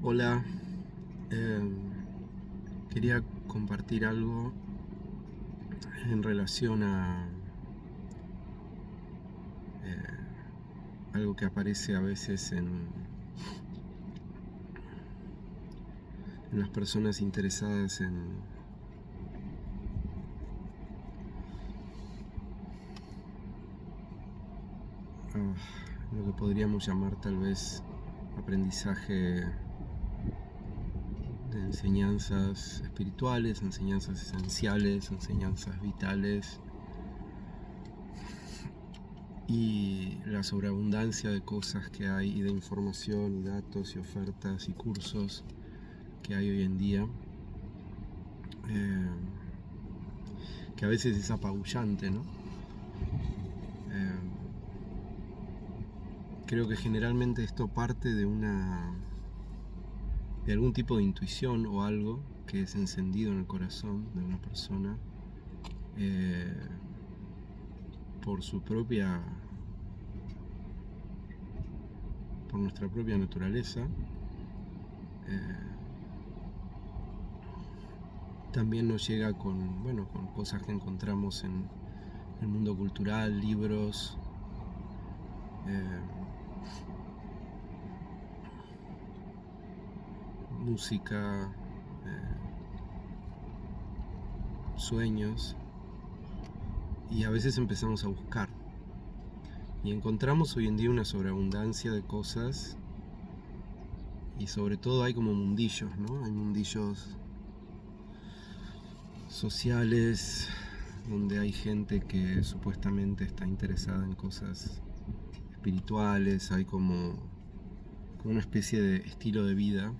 Hola, eh, quería compartir algo en relación a algo que aparece a veces en las personas interesadas en lo que podríamos llamar tal vez aprendizaje de enseñanzas espirituales, enseñanzas esenciales, enseñanzas vitales y la sobreabundancia de cosas que hay y de información y datos y ofertas y cursos que hay hoy en día, eh, que a veces es apabullante, ¿no? Eh, Creo que generalmente esto parte de de algún tipo de intuición o algo que es encendido en el corazón de una persona, eh, por su propia, por nuestra propia naturaleza. También nos llega con cosas que encontramos en el mundo cultural, libros, eh, música, sueños, y a veces empezamos a buscar. Y encontramos hoy en día una sobreabundancia de cosas, y sobre todo hay como mundillos, ¿no? Hay mundillos sociales donde hay gente que supuestamente está interesada en cosas espirituales, hay como una especie de estilo de vida,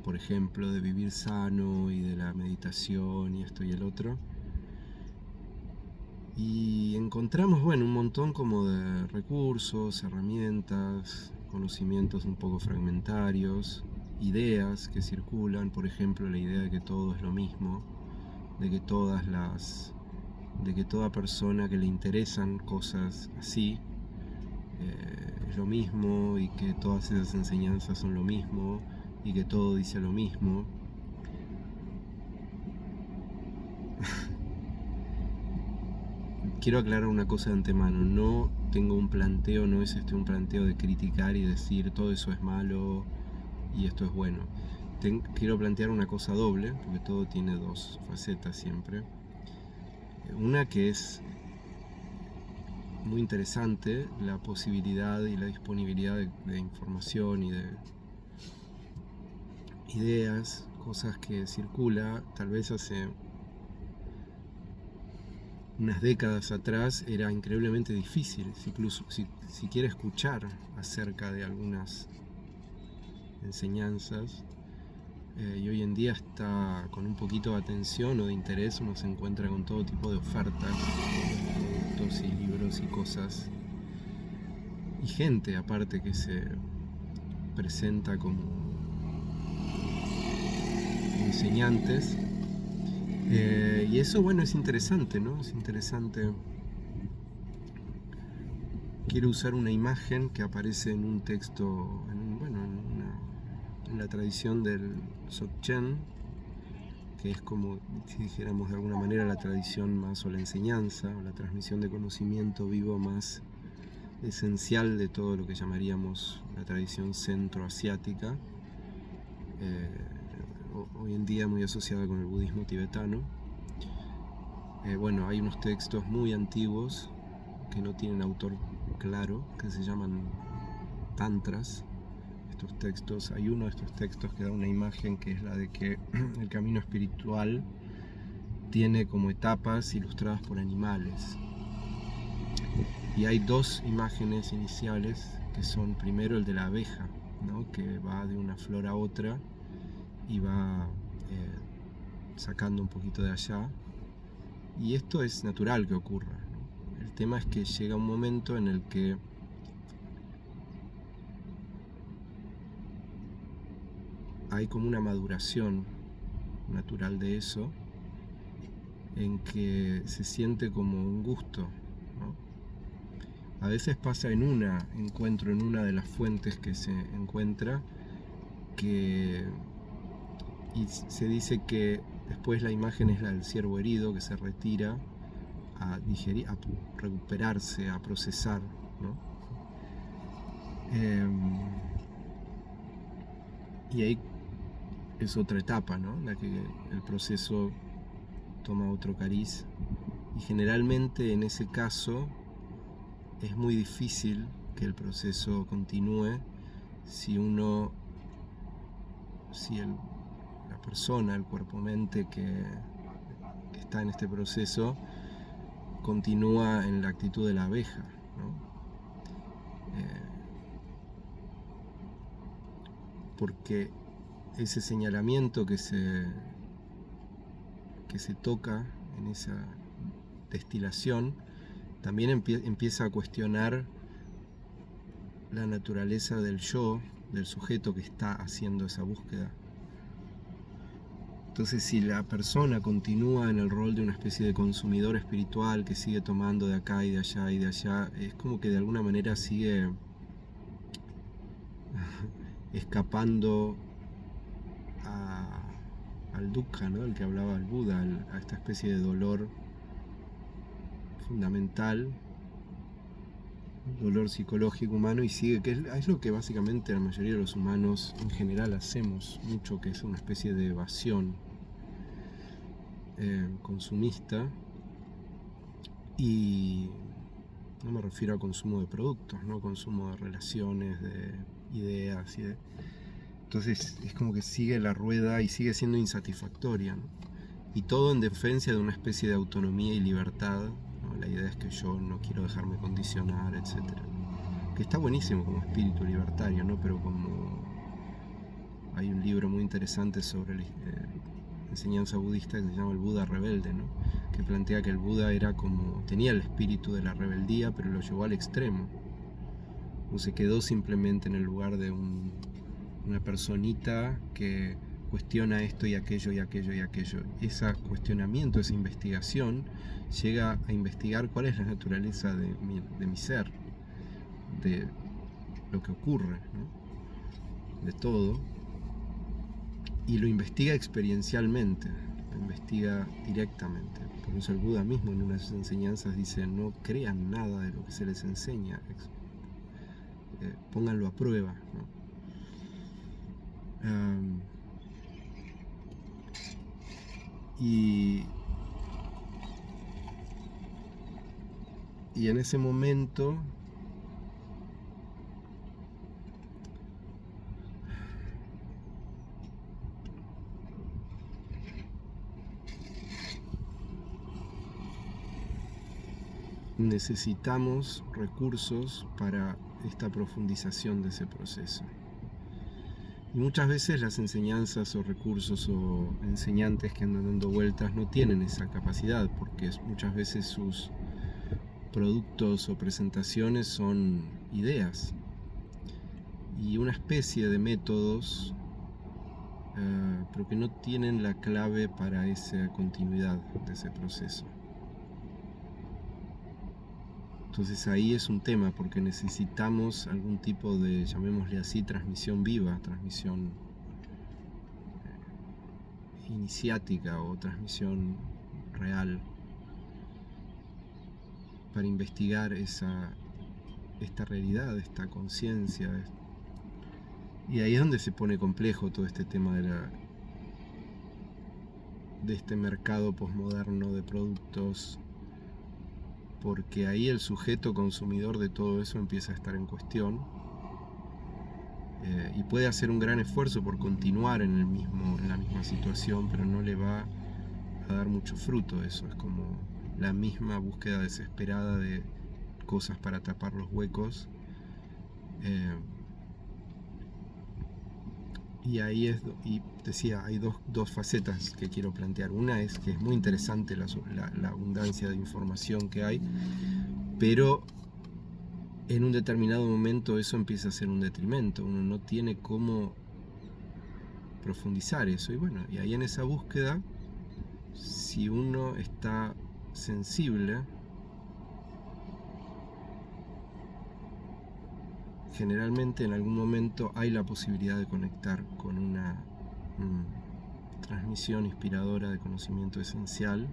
por ejemplo, de vivir sano y de la meditación y esto y el otro. Y encontramos, bueno, un montón como de recursos, herramientas, conocimientos un poco fragmentarios, ideas que circulan, por ejemplo, la idea de que todo es lo mismo, de que de que toda persona que le interesan cosas así es lo mismo, y que todas esas enseñanzas son lo mismo y que todo dice lo mismo. Quiero aclarar una cosa de antemano: no tengo un planteo, no es un planteo de criticar y decir todo eso es malo y esto es bueno. Quiero plantear una cosa doble, porque todo tiene dos facetas siempre. Una que es muy interesante, la posibilidad y la disponibilidad de información y de ideas, cosas que circula. Tal vez hace unas décadas atrás era increíblemente difícil, incluso si quiere escuchar acerca de algunas enseñanzas, y hoy en día está con un poquito de atención o de interés, uno se encuentra con todo tipo de ofertas, productos y libros y cosas, y gente aparte que se presenta como enseñantes. Y eso, bueno, es interesante, ¿no? Es interesante. Quiero usar una imagen que aparece en un texto, en la tradición del Dzogchen, que es como si dijéramos de alguna manera la tradición más, o la enseñanza o la transmisión de conocimiento vivo más esencial de todo lo que llamaríamos la tradición centroasiática, eh, hoy en día muy asociada con el budismo tibetano. Bueno, hay unos textos muy antiguos que no tienen autor claro, que se llaman tantras. Estos textos, hay uno de estos textos que da una imagen que es la de que el camino espiritual tiene como etapas ilustradas por animales, y hay dos imágenes iniciales que son: primero el de la abeja, ¿no? Que va de una flor a otra y va sacando un poquito de allá, y esto es natural que ocurra, ¿no? El tema es que llega un momento en el que hay como una maduración natural de eso, en que se siente como un gusto, ¿no? A veces pasa encuentro en una de las fuentes que se encuentra, y se dice que después la imagen es la del ciervo herido que se retira a digerir, a recuperarse, a procesar, ¿no? Y ahí es otra etapa, ¿no? La que el proceso toma otro cariz, y generalmente en ese caso es muy difícil que el proceso continúe si la persona, el cuerpo-mente que está en este proceso continúa en la actitud de la abeja, ¿no? Porque ese señalamiento que se toca en esa destilación también empieza a cuestionar la naturaleza del yo, del sujeto que está haciendo esa búsqueda. Entonces, si la persona continúa en el rol de una especie de consumidor espiritual que sigue tomando de acá y de allá y de allá, es como que de alguna manera sigue escapando al dukkha, ¿no? El que hablaba el Buda, a esta especie de dolor fundamental, dolor psicológico humano, y sigue, que es lo que básicamente la mayoría de los humanos en general hacemos mucho, que es una especie de evasión consumista. Y no me refiero a consumo de productos, no consumo de relaciones, de ideas entonces es como que sigue la rueda y sigue siendo insatisfactoria, ¿no? Y todo en defensa de una especie de autonomía y libertad, ¿no? La idea es que yo no quiero dejarme condicionar, etc. Que está buenísimo como espíritu libertario, ¿no? Pero como hay un libro muy interesante sobre la enseñanza budista que se llama El Buda Rebelde, ¿no? Que plantea que el Buda tenía el espíritu de la rebeldía, pero lo llevó al extremo. No se quedó simplemente en el lugar de una personita que cuestiona esto y aquello y aquello y aquello. Ese cuestionamiento, esa investigación, llega a investigar cuál es la naturaleza de mi ser, de lo que ocurre, ¿no? De todo, y lo investiga experiencialmente, lo investiga directamente. Por eso el Buda mismo en unas enseñanzas dice: no crean nada de lo que se les enseña, pónganlo a prueba, ¿no? Y en ese momento necesitamos recursos para esta profundización de ese proceso. Y muchas veces las enseñanzas o recursos o enseñantes que andan dando vueltas no tienen esa capacidad, porque muchas veces sus productos o presentaciones son ideas y una especie de métodos, pero que no tienen la clave para esa continuidad de ese proceso. Entonces ahí es un tema, porque necesitamos algún tipo de, llamémosle así, transmisión viva, transmisión iniciática o transmisión real, para investigar esta realidad, esta conciencia. Y ahí es donde se pone complejo todo este tema de este mercado posmoderno de productos, porque ahí el sujeto consumidor de todo eso empieza a estar en cuestión, y puede hacer un gran esfuerzo por continuar en la misma situación, pero no le va a dar mucho fruto eso. Es como la misma búsqueda desesperada de cosas para tapar los huecos, y ahí decía, hay dos facetas que quiero plantear. Una es que es muy interesante la abundancia de información que hay, pero en un determinado momento eso empieza a ser un detrimento. Uno no tiene cómo profundizar eso, y bueno, y ahí en esa búsqueda, si uno está sensible, generalmente en algún momento hay la posibilidad de conectar con una transmisión inspiradora de conocimiento esencial.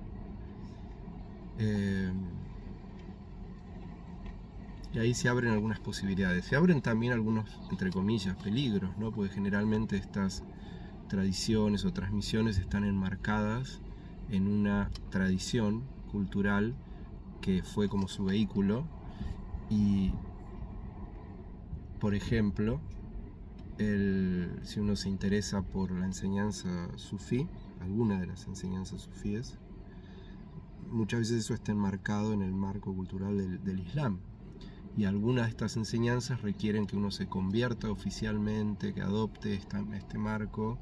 Y ahí se abren algunas posibilidades. Se abren también algunos, entre comillas, peligros, ¿no? Porque generalmente estas tradiciones o transmisiones están enmarcadas en una tradición cultural que fue como su vehículo. Y, por ejemplo, si uno se interesa por la enseñanza sufí, alguna de las enseñanzas sufíes, muchas veces eso está enmarcado en el marco cultural del Islam. Y algunas de estas enseñanzas requieren que uno se convierta oficialmente, que adopte este marco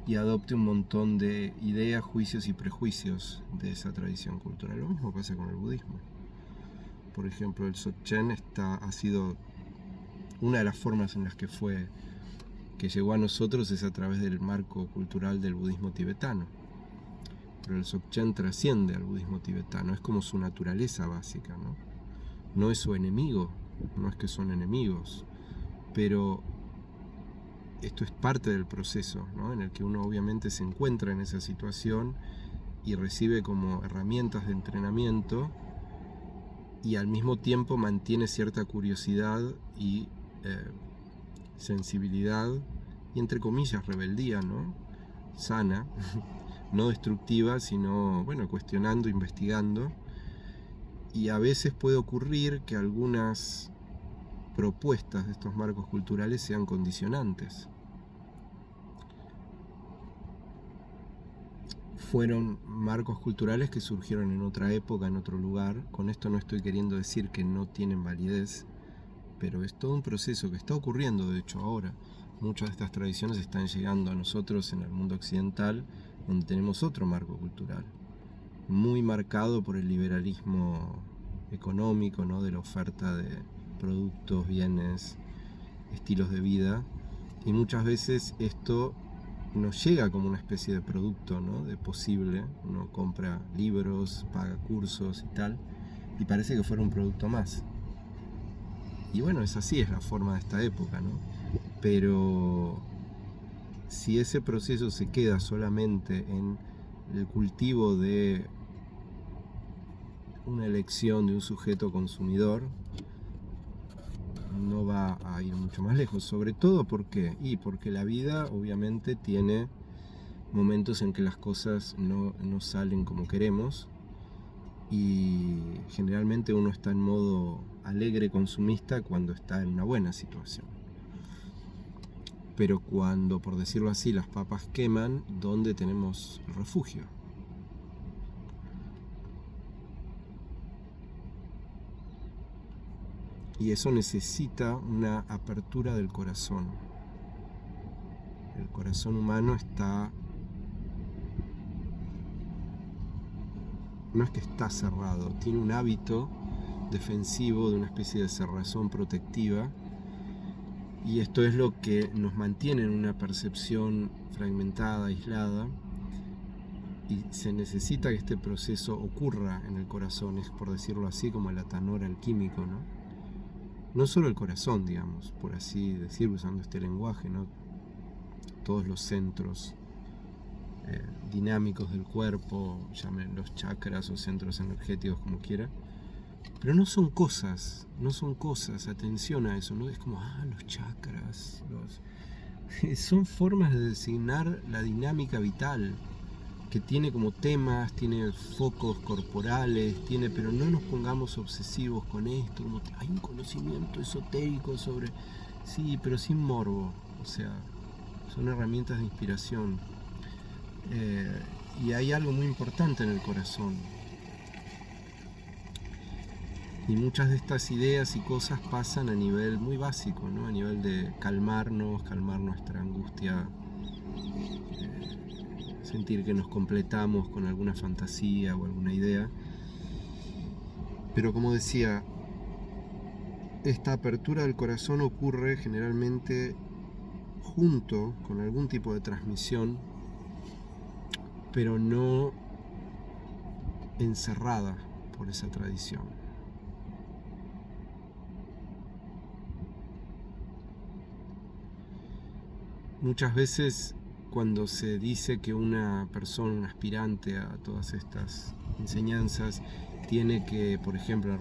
y adopte un montón de ideas, juicios y prejuicios de esa tradición cultural. Lo mismo pasa con el budismo. Por ejemplo, el Dzogchen ha sido una de las formas en las que llegó a nosotros es a través del marco cultural del budismo tibetano. Pero el Dzogchen trasciende al budismo tibetano, es como su naturaleza básica, ¿no? No es su enemigo, no es que son enemigos, pero esto es parte del proceso, ¿no? En el que uno obviamente se encuentra en esa situación y recibe como herramientas de entrenamiento y al mismo tiempo mantiene cierta curiosidad y sensibilidad y, entre comillas, rebeldía, ¿no? Sana, no destructiva, sino, bueno, cuestionando, investigando. Y a veces puede ocurrir que algunas propuestas de estos marcos culturales sean condicionantes. Fueron marcos culturales que surgieron en otra época, en otro lugar. Con esto no estoy queriendo decir que no tienen validez, pero es todo un proceso que está ocurriendo, de hecho, ahora. Muchas de estas tradiciones están llegando a nosotros en el mundo occidental, donde tenemos otro marco cultural, muy marcado por el liberalismo económico, ¿no? De la oferta de productos, bienes, estilos de vida, y muchas veces esto nos llega como una especie de producto, ¿no? De posible. Uno compra libros, paga cursos y tal, y parece que fuera un producto más. Y bueno, es así, es la forma de esta época, ¿no? Pero si ese proceso se queda solamente en el cultivo de una elección de un sujeto consumidor, no va a ir mucho más lejos. Sobre todo porque la vida obviamente tiene momentos en que las cosas no salen como queremos, y generalmente uno está en modo alegre consumista cuando está en una buena situación. Pero cuando, por decirlo así, las papas queman, ¿dónde tenemos refugio? Y eso necesita una apertura del corazón. El corazón humano no es que está cerrado, tiene un hábito defensivo de una especie de cerrazón protectiva, y esto es lo que nos mantiene en una percepción fragmentada, aislada, y se necesita que este proceso ocurra en el corazón. Es, por decirlo así, como el atanor alquímico, ¿no? No solo el corazón, digamos, por así decir, usando este lenguaje, ¿no? Todos los centros dinámicos del cuerpo, llamen los chakras o centros energéticos, como quiera, pero no son cosas, atención a eso, ¿no? Es como, los chakras, son formas de designar la dinámica vital, que tiene como temas, tiene focos corporales, pero no nos pongamos obsesivos con esto, como hay un conocimiento esotérico sobre, sí, pero sin morbo, o sea, son herramientas de inspiración. Y hay algo muy importante en el corazón. Y muchas de estas ideas y cosas pasan a nivel muy básico, ¿no? A nivel de calmar nuestra angustia, sentir que nos completamos con alguna fantasía o alguna idea. Pero como decía, esta apertura del corazón ocurre generalmente junto con algún tipo de transmisión, pero no encerrada por esa tradición. Muchas veces cuando se dice que una persona, un aspirante a todas estas enseñanzas, tiene que, por ejemplo,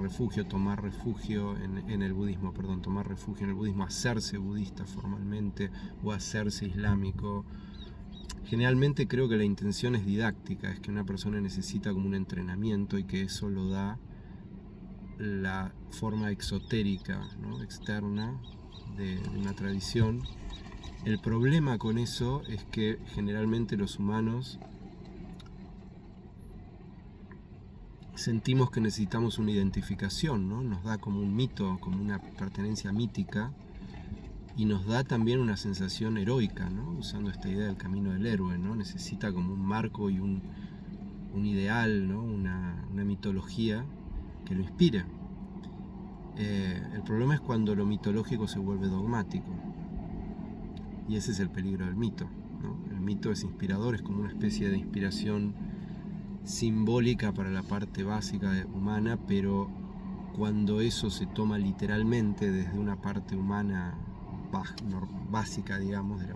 tomar refugio en el budismo, tomar refugio en el budismo, hacerse budista formalmente o hacerse islámico. Generalmente creo que la intención es didáctica, es que una persona necesita como un entrenamiento y que eso lo da la forma exotérica, ¿no? Externa de una tradición. El problema con eso es que generalmente los humanos sentimos que necesitamos una identificación, ¿no? Nos da como un mito, como una pertenencia mítica, y nos da también una sensación heroica, ¿no? Usando esta idea del camino del héroe, ¿no? Necesita como un marco y un ideal, ¿no? Una mitología que lo inspire. El problema es cuando lo mitológico se vuelve dogmático, y ese es el peligro del mito, ¿no? El mito es inspirador, es como una especie de inspiración simbólica para la parte básica humana, pero cuando eso se toma literalmente desde una parte humana básica, digamos, de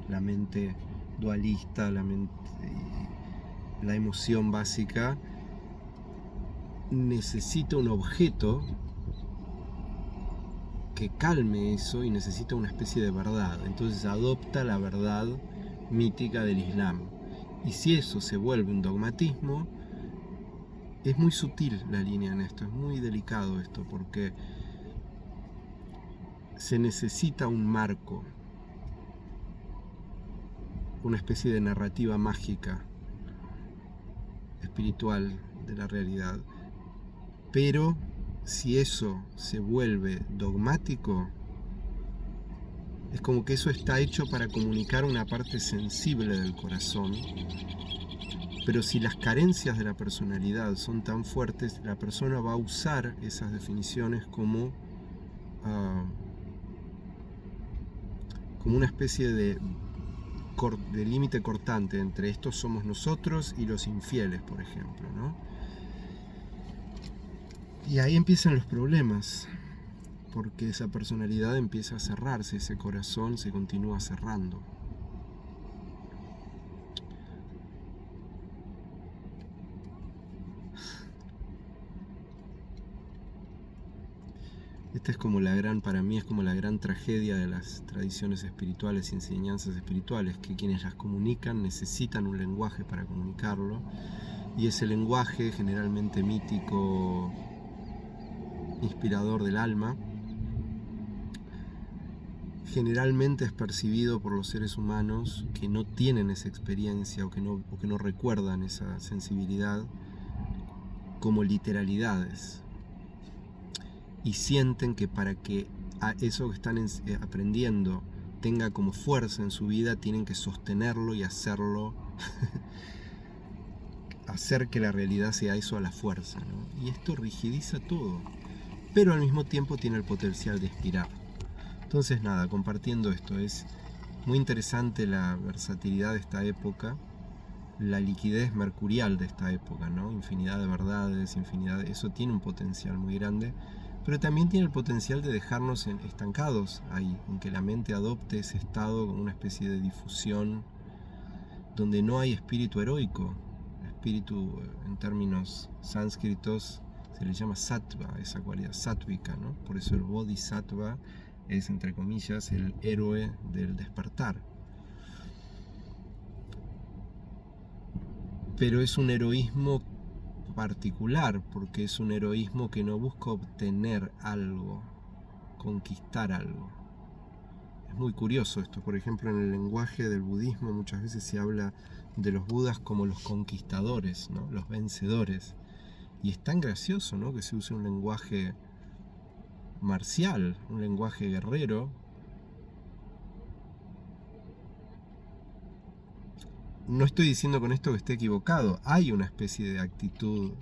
la mente dualista, la emoción básica, necesita un objeto que calme eso y necesita una especie de verdad. Entonces adopta la verdad mítica del Islam. Y si eso se vuelve un dogmatismo, es muy sutil la línea en esto, es muy delicado esto, porque se necesita un marco, una especie de narrativa mágica, espiritual de la realidad. Pero si eso se vuelve dogmático, es como que eso está hecho para comunicar una parte sensible del corazón. Pero si las carencias de la personalidad son tan fuertes, la persona va a usar esas definiciones como una especie de límite cortante entre estos somos nosotros y los infieles, por ejemplo, ¿no? Y ahí empiezan los problemas, porque esa personalidad empieza a cerrarse, ese corazón se continúa cerrando. Esta es como para mí es como la gran tragedia de las tradiciones espirituales y enseñanzas espirituales, que quienes las comunican necesitan un lenguaje para comunicarlo, y ese lenguaje, generalmente mítico, inspirador del alma, generalmente es percibido por los seres humanos que no tienen esa experiencia o que no recuerdan esa sensibilidad como literalidades, y sienten que para que eso que están aprendiendo tenga como fuerza en su vida, tienen que sostenerlo y hacerlo, hacer que la realidad sea eso a la fuerza, ¿no? Y esto rigidiza todo, pero al mismo tiempo tiene el potencial de inspirar. Entonces nada, compartiendo esto, es muy interesante la versatilidad de esta época, la liquidez mercurial de esta época, ¿no? Infinidad de verdades, eso tiene un potencial muy grande, pero también tiene el potencial de dejarnos estancados ahí, en que la mente adopte ese estado como una especie de difusión donde no hay espíritu heroico. Espíritu, en términos sánscritos, se le llama sattva, esa cualidad sáttvica, ¿no? Por eso el bodhisattva es, entre comillas, el héroe del despertar. Pero es un heroísmo particular, porque es un heroísmo que no busca obtener algo, conquistar algo. Es muy curioso esto. Por ejemplo, en el lenguaje del budismo muchas veces se habla de los budas como los conquistadores, ¿no? Los vencedores. Y es tan gracioso, ¿no?, que se use un lenguaje marcial, un lenguaje guerrero. No estoy diciendo con esto que esté equivocado, hay una especie de actitud,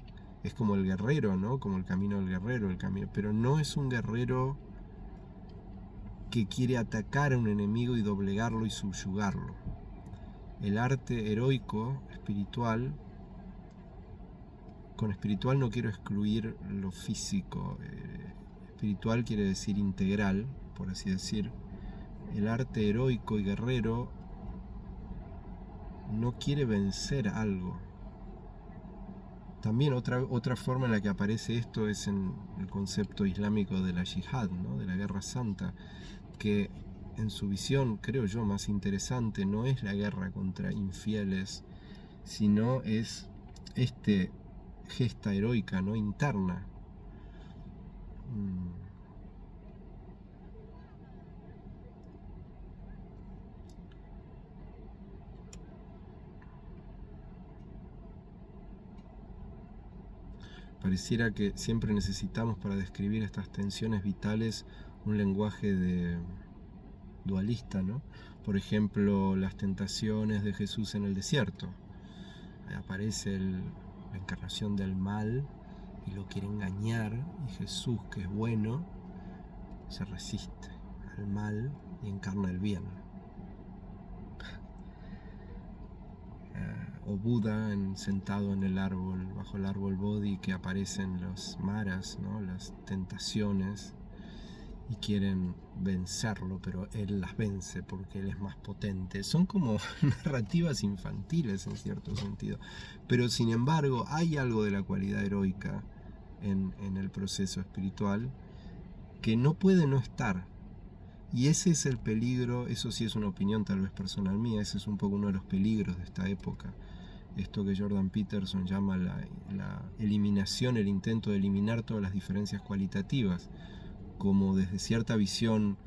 es como el guerrero, ¿no? Como el camino del guerrero, pero no es un guerrero que quiere atacar a un enemigo y doblegarlo y subyugarlo. El arte heroico, espiritual, con espiritual no quiero excluir lo físico, espiritual quiere decir integral, por así decir, el arte heroico y guerrero no quiere vencer algo. También otra forma en la que aparece esto es en el concepto islámico de la yihad, ¿no? De la guerra santa, que en su visión, creo yo, más interesante no es la guerra contra infieles, sino es gesta heroica, ¿no? Interna. Pareciera que siempre necesitamos para describir estas tensiones vitales un lenguaje dualista, ¿no? Por ejemplo, las tentaciones de Jesús en el desierto. Ahí aparece la encarnación del mal y lo quiere engañar, y Jesús, que es bueno, se resiste al mal y encarna el bien. O Buda sentado en el árbol, bajo el árbol Bodhi, que aparecen los maras, ¿no? Las tentaciones, y quieren vencerlo, pero él las vence porque él es más potente. Son como narrativas infantiles en cierto sentido, pero sin embargo hay algo de la cualidad heroica en el proceso espiritual que no puede no estar. Y ese es el peligro, eso sí es una opinión tal vez personal mía, ese es un poco uno de los peligros de esta época. Esto que Jordan Peterson llama la eliminación, el intento de eliminar todas las diferencias cualitativas, como desde cierta visión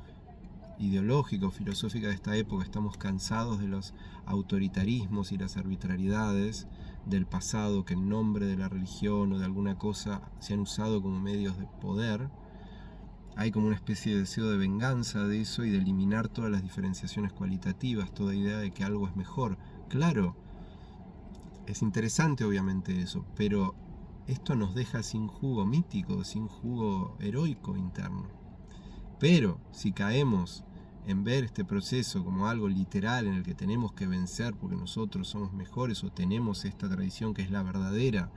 ideológica o filosófica de esta época estamos cansados de los autoritarismos y las arbitrariedades del pasado que en nombre de la religión o de alguna cosa se han usado como medios de poder. Hay como una especie de deseo de venganza de eso y de eliminar todas las diferenciaciones cualitativas, toda idea de que algo es mejor. Claro, es interesante obviamente eso, pero esto nos deja sin jugo mítico, sin jugo heroico interno. Pero si caemos en ver este proceso como algo literal en el que tenemos que vencer porque nosotros somos mejores o tenemos esta tradición que es la verdadera,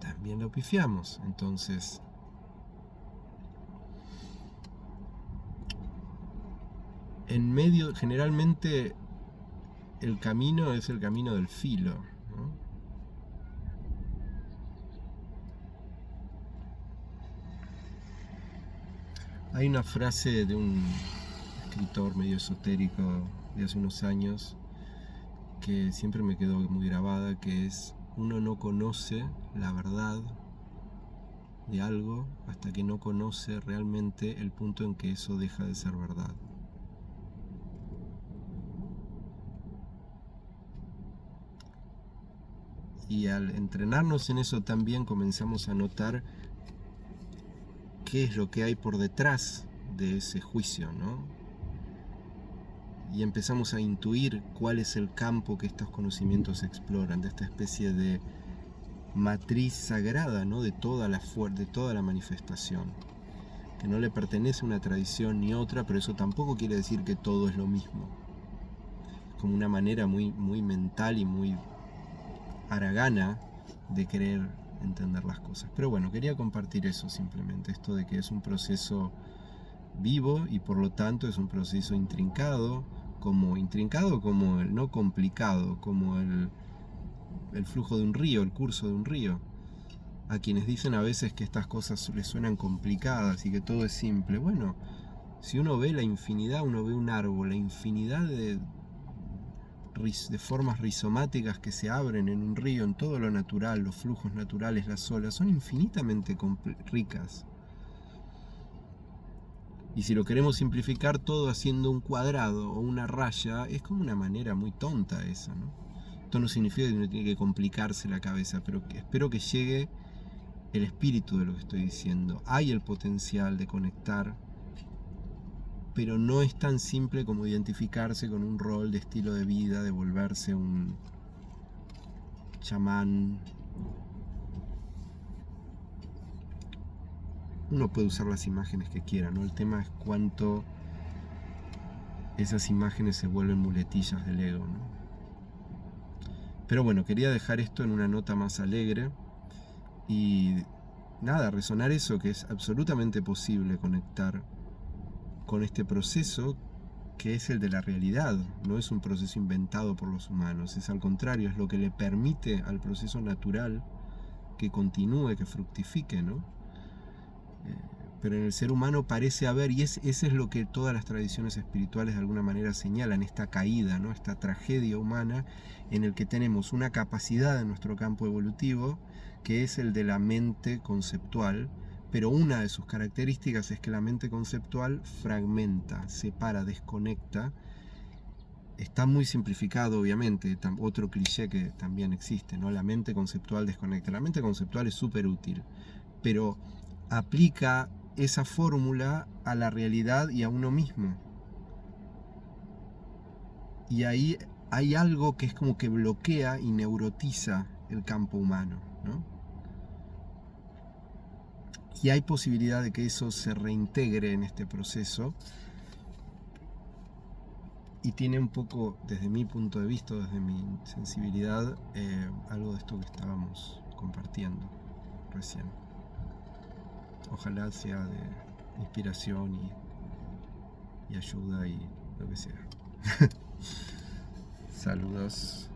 también lo pifiamos. Entonces, en medio, generalmente el camino es el camino del filo, ¿no? Hay una frase de un escritor medio esotérico de hace unos años que siempre me quedó muy grabada, que es: uno no conoce la verdad de algo hasta que no conoce realmente el punto en que eso deja de ser verdad. Y al entrenarnos en eso también comenzamos a notar qué es lo que hay por detrás de ese juicio, ¿no? Y empezamos a intuir cuál es el campo que estos conocimientos exploran, de esta especie de matriz sagrada, ¿no? de toda la manifestación, que no le pertenece a una tradición ni otra, pero eso tampoco quiere decir que todo es lo mismo. Como una manera muy, muy mental y muy haragana de querer entender las cosas. Pero bueno, quería compartir eso simplemente, esto de que es un proceso vivo y por lo tanto es un proceso intrincado como el no complicado, como el flujo de un río, el curso de un río. A quienes dicen a veces que estas cosas les suenan complicadas y que todo es simple, bueno, si uno ve la infinidad, uno ve un árbol, la infinidad de formas rizomáticas que se abren en un río, en todo lo natural, los flujos naturales, las olas, son infinitamente ricas. Y si lo queremos simplificar todo haciendo un cuadrado o una raya, es como una manera muy tonta esa, ¿no? Esto no significa que uno tiene que complicarse la cabeza, pero espero que llegue el espíritu de lo que estoy diciendo. Hay el potencial de conectar, pero no es tan simple como identificarse con un rol de estilo de vida, de volverse un chamán. Uno puede usar las imágenes que quiera, ¿no? El tema es cuánto esas imágenes se vuelven muletillas del ego, ¿no? Pero bueno, quería dejar esto en una nota más alegre y nada, resonar eso, que es absolutamente posible conectar con este proceso que es el de la realidad, no es un proceso inventado por los humanos, es al contrario, es lo que le permite al proceso natural que continúe, que fructifique, ¿no? Pero en el ser humano parece haber, y ese es lo que todas las tradiciones espirituales de alguna manera señalan, esta caída, ¿no? Esta tragedia humana en el que tenemos una capacidad en nuestro campo evolutivo que es el de la mente conceptual, pero una de sus características es que la mente conceptual fragmenta, separa, desconecta. Está muy simplificado, obviamente, otro cliché que también existe, ¿no? La mente conceptual desconecta. La mente conceptual es súper útil, pero aplica esa fórmula a la realidad y a uno mismo. Y ahí hay algo que es como que bloquea y neurotiza el campo humano, ¿no? Y hay posibilidad de que eso se reintegre en este proceso. Y tiene un poco, desde mi punto de vista, desde mi sensibilidad, algo de esto que estábamos compartiendo recién. Ojalá sea de inspiración y ayuda y lo que sea. Saludos.